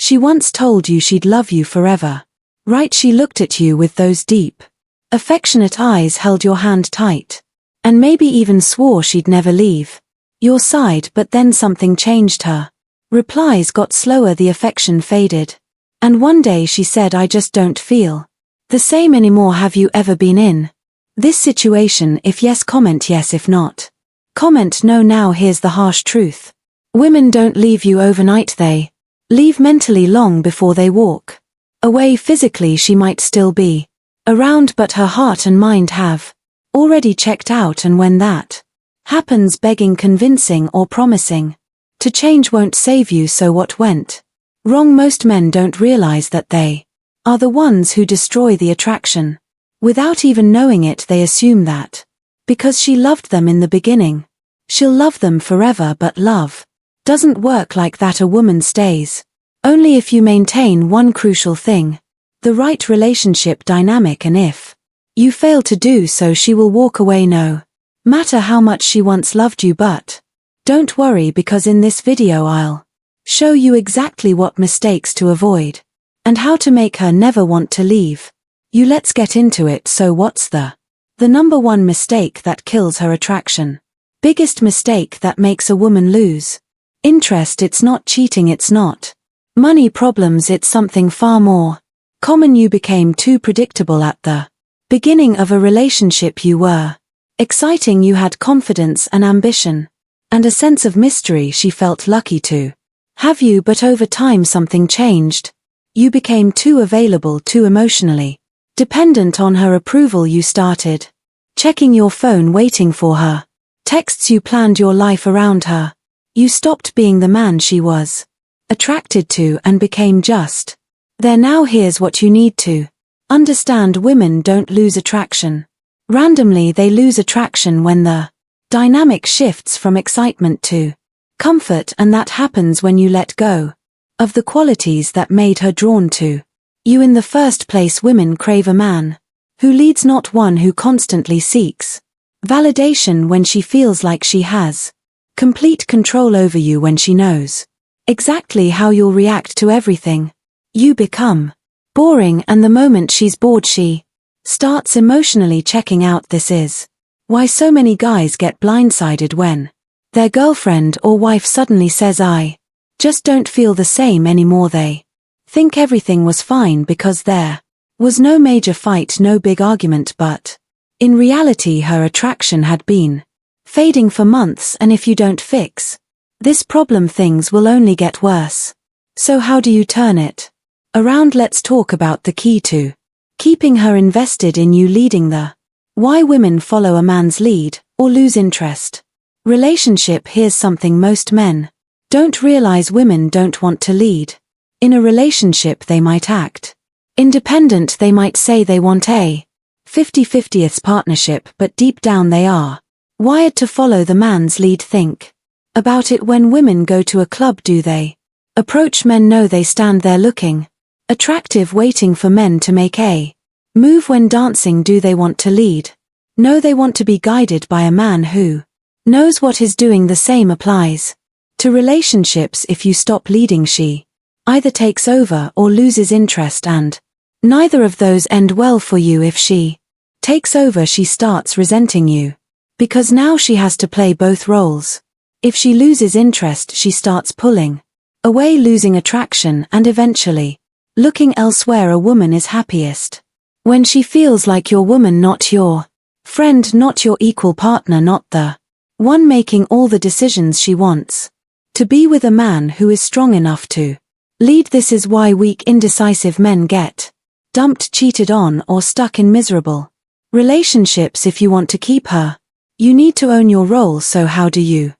She once told you she'd love you forever. Right, she looked at you with those deep, affectionate eyes, held your hand tight, and maybe even swore she'd never leave your side, but then something changed her. Replies got slower, the affection faded. And one day she said, I just don't feel the same anymore. Have you ever been in this situation? If yes, comment yes. If not, comment no. Now here's the harsh truth. Women don't leave you overnight, they leave mentally long before they walk away. Physically she might still be around, but her heart and mind have already checked out, and when that happens, begging, convincing, or promising to change won't save you. So what went wrong? Most men don't realize that they are the ones who destroy the attraction. Without even knowing it, they assume that because she loved them in the beginning, she'll love them forever. But love doesn't work like that. A woman stays only if you maintain one crucial thing: the right relationship dynamic. And if you fail to do so, she will walk away, no matter how much she once loved you. But don't worry, because in this video I'll show you exactly what mistakes to avoid and how to make her never want to leave you. Let's get into it. So what's the number one mistake that kills her attraction? Biggest mistake that makes a woman lose interest. It's not cheating, it's not money problems, it's something far more common. You became too predictable at the beginning of a relationship. You were exciting, you had confidence and ambition, and a sense of mystery. She felt lucky to have you, but over time something changed. You became too available, too emotionally dependent on her approval. You started checking your phone, waiting for her texts. You planned your life around her. You stopped being the man she was attracted to and became just there. Now here's what you need to understand. Women don't lose attraction randomly. They lose attraction when the dynamic shifts from excitement to comfort, and that happens when you let go of the qualities that made her drawn to you in the first place. Women crave a man who leads, not one who constantly seeks validation. When she feels like she has complete control over you, when she knows exactly how you'll react to everything, you become boring, and the moment she's bored, she starts emotionally checking out. This is why so many guys get blindsided when their girlfriend or wife suddenly says, I just don't feel the same anymore. They think everything was fine because there was no major fight, no big argument, but in reality her attraction had been fading for months, and if you don't fix this problem, things will only get worse. So how do you turn it around? Let's talk about the key to keeping her invested in you, leading the why women follow a man's lead or lose interest relationship. Here's something most men don't realize: women don't want to lead in a relationship. They might act independent, they might say they want a 50-50th partnership, but deep down they are wired to follow the man's lead. Think about it. When women go to a club, do they approach men? No, they stand there looking attractive, waiting for men to make a move. When dancing, do they want to lead? No, they want to be guided by a man who knows what he's doing. The same applies to relationships. If you stop leading, she either takes over or loses interest, and neither of those end well for you. If she takes over, she starts resenting you because now she has to play both roles. If she loses interest, she starts pulling away, losing attraction, and eventually looking elsewhere. A woman is happiest when she feels like your woman, not your friend, not your equal partner, not the one making all the decisions. She wants to be with a man who is strong enough to lead. This is why weak, indecisive men get dumped, cheated on, or stuck in miserable relationships. If you want to keep her, you need to own your role. So how do you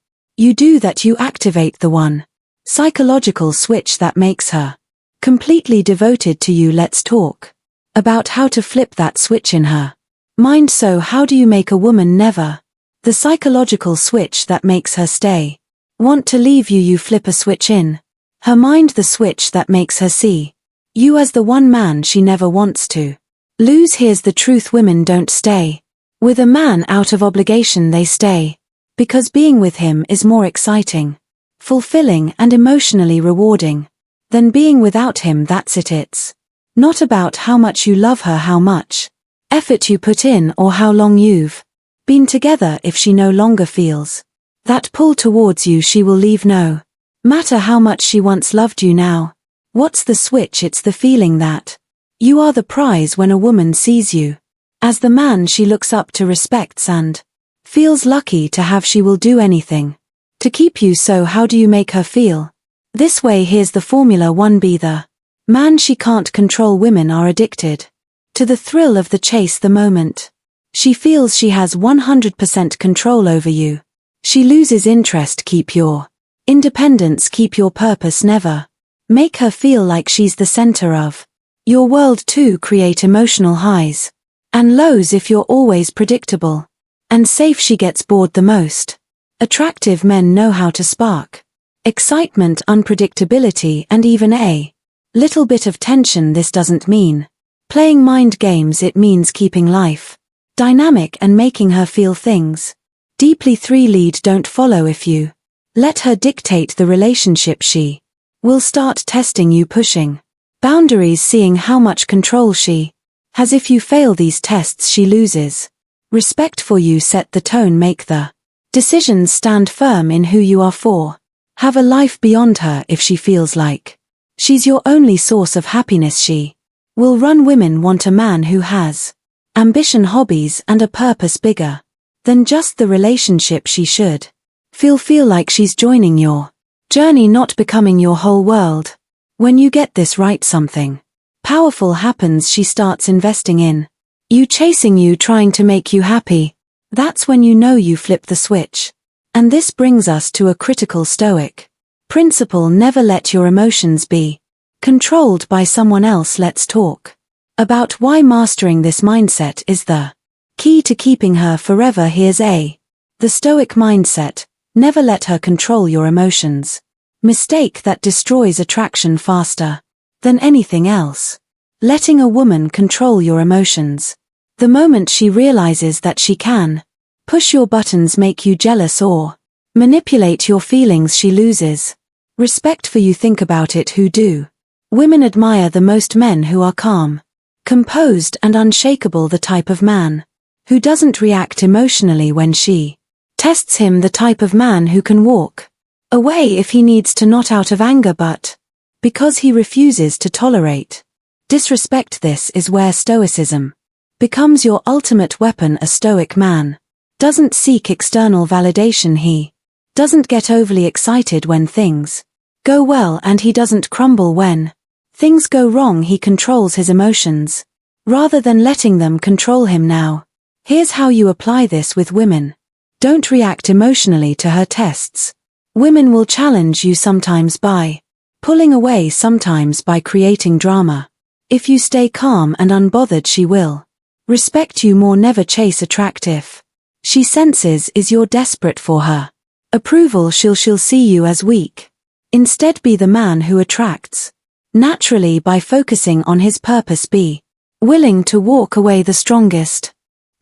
do that? You activate the one psychological switch that makes her completely devoted to you. Let's talk about how to flip that switch in her mind. So how do you make a woman never the psychological switch that makes her stay want to leave you? You flip a switch in her mind, the switch that makes her see you as the one man she never wants to lose. Here's the truth: women don't stay with a man out of obligation. They stay because being with him is more exciting, fulfilling, and emotionally rewarding then being without him, that's it. It's not about how much you love her, how much effort you put in, or how long you've been together. If she no longer feels that pull towards you, she will leave, no matter how much she once loved you. Now, what's the switch? It's the feeling that you are the prize. When a woman sees you as the man she looks up to, respects, and feels lucky to have, she will do anything to keep you. So how do you make her feel this way? Here's the formula. 1. Be the man she can't control. Women are addicted to the thrill of the chase. The moment she feels she has 100% control over you, she loses interest. Keep your independence, keep your purpose. Never make her feel like she's the center of your world. 2. Create emotional highs and lows. If you're always predictable and safe, she gets bored. The most attractive men know how to spark excitement, unpredictability, and even a little bit of tension. This doesn't mean playing mind games, it means keeping life dynamic and making her feel things deeply. 3. Lead, don't follow. If you let her dictate the relationship, she will start testing you, pushing boundaries, seeing how much control she has. If you fail these tests, she loses respect for you. Set the tone, make the decisions, stand firm in who you are. 4. Have a life beyond her. If she feels like she's your only source of happiness, she will run. Women want a man who has ambition, hobbies, and a purpose bigger than just the relationship. She should feel like she's joining your journey, not becoming your whole world. When you get this right, something powerful happens. She starts investing in you, chasing you, trying to make you happy. That's when you know you flip the switch. And this brings us to a critical Stoic principle: never let your emotions be controlled by someone else. Let's talk about why mastering this mindset is the key to keeping her forever. Here's the Stoic mindset: never let her control your emotions. Mistake that destroys attraction faster than anything else. Letting a woman control your emotions. The moment she realizes that she can push your buttons, make you jealous, or manipulate your feelings, she loses respect for you. Think about it. Who do women admire the most? Men who are calm, composed, and unshakable. The type of man who doesn't react emotionally when she tests him. The type of man who can walk away if he needs to, not out of anger but because he refuses to tolerate disrespect. This is where Stoicism becomes your ultimate weapon. A Stoic man doesn't seek external validation. He doesn't get overly excited when things go well, and he doesn't crumble when things go wrong. He controls his emotions rather than letting them control him. Now, here's how you apply this with women. Don't react emotionally to her tests. Women will challenge you, sometimes by pulling away, sometimes by creating drama. If you stay calm and unbothered, she will respect you more. Never chase attractive she senses is you're desperate for her approval. She'll see you as weak. Instead, be the man who attracts naturally by focusing on his purpose. Be willing to walk away. The strongest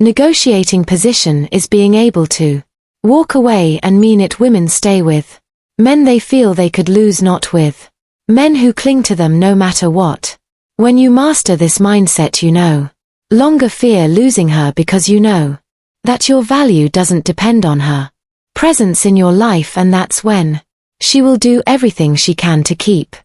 negotiating position is being able to walk away and mean it. Women stay with men they feel they could lose, not with men who cling to them no matter what. When you master this mindset, you no longer fear losing her, because you know that your value doesn't depend on her presence in your life, and that's when she will do everything she can to keep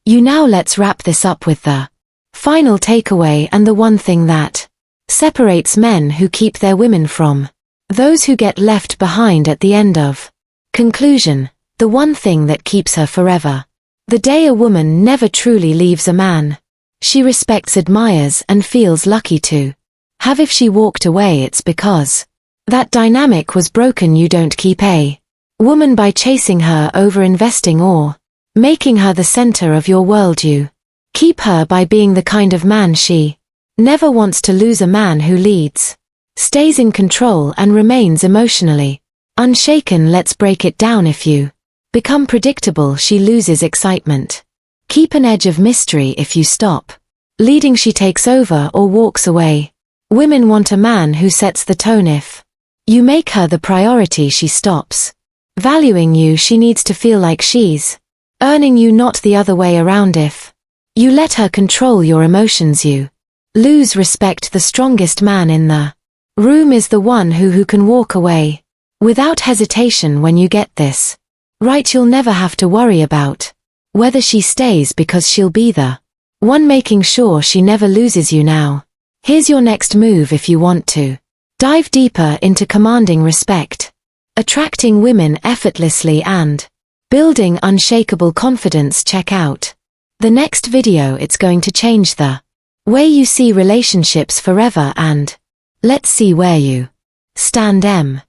you. Now let's wrap this up with the final takeaway, and the one thing that separates men who keep their women from those who get left behind at the end of conclusion. The one thing that keeps her forever. The day a woman never truly leaves a man she respects, admires, and feels lucky to have. If she walked away, it's because that dynamic was broken. You don't keep a woman by chasing her, over investing, or making her the center of your world. You keep her by being the kind of man she never wants to lose. A man who leads, stays in control, and remains emotionally unshaken. Let's break it down. If you become predictable, she loses excitement. Keep an edge of mystery. If you stop leading, she takes over or walks away. Women want a man who sets the tone. If you make her the priority, she stops valuing you. She needs to feel like she's earning you, not the other way around. If you let her control your emotions, you lose respect. The strongest man in the room is the one who can walk away without hesitation. When you get this right, you'll never have to worry about whether she stays, because she'll be the one making sure she never loses you. Now, here's your next move. If you want to dive deeper into commanding respect, attracting women effortlessly, and building unshakable confidence, check out the next video. It's going to change the way you see relationships forever, and let's see where you stand.